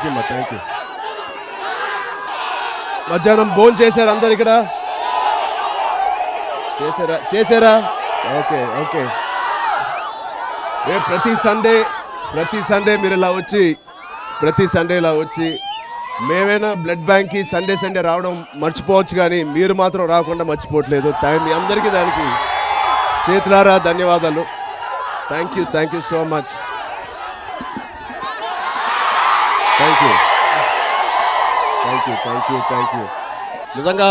Thank you మా thank you. మధ్యాహ్నం భోజనం చేశారు అందరు ఇక్కడ? చేశారా? Okay okay. ప్రతి సండే మీరు ఇలా వచ్చి మేమైనా బ్లడ్ బ్యాంక్కి సండే రావడం మర్చిపోవచ్చు, కానీ మీరు మాత్రం రాకుండా మర్చిపోవట్లేదు. మీ అందరికీ దానికి చేతులారా ధన్యవాదాలు. Thank you so much. Thank you. నిజంగా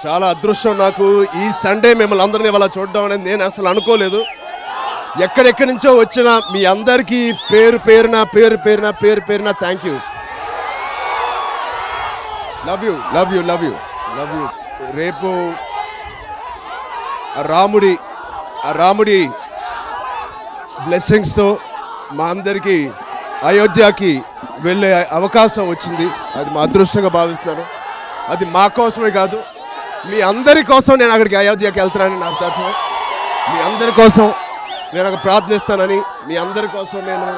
చాలా అదృష్టం నాకు ఈ సండే మిమ్మల్ని అందరినీ వాళ్ళ చూడడం అనేది నేను అసలు అనుకోలేదు. ఎక్కడెక్కడి నుంచో వచ్చిన మీ అందరికీ పేరు పేరున థ్యాంక్ యూ. Love you. రేపు ఆ రాముడి బ్లెస్సింగ్స్తో మా అందరికీ అయోధ్యకి వెళ్ళే అవకాశం వచ్చింది. అది మా అదృష్టంగా భావిస్తున్నాను. అది మా కోసమే కాదు, మీ అందరి కోసం నేను అక్కడికి అయోధ్యకి వెళ్తున్నానని నాకు తరఫున మీ అందరి కోసం నేను అక్కడ ప్రార్థిస్తానని, మీ అందరి కోసం నేను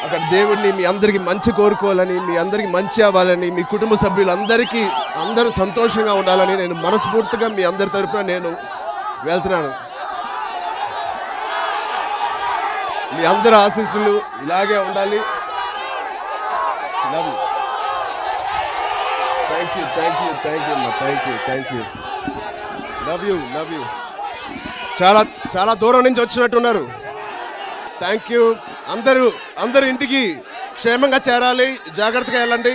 అక్కడ దేవుడిని మీ అందరికీ మంచి కోరుకోవాలని, మీ అందరికీ మంచి అవ్వాలని, మీ కుటుంబ సభ్యులందరికీ అందరూ సంతోషంగా ఉండాలని నేను మనస్ఫూర్తిగా మీ అందరి తరఫున నేను వెళ్తున్నాను. మీ అందరి ఆశీస్సులు ఇలాగే ఉండాలి. Thank you. Love you. చాలా దూరం నుంచి వచ్చినట్టున్నారు. Thank you. అందరూ ఇంటికి క్షేమంగా చేరాలి, జాగ్రత్తగా వెళ్ళండి.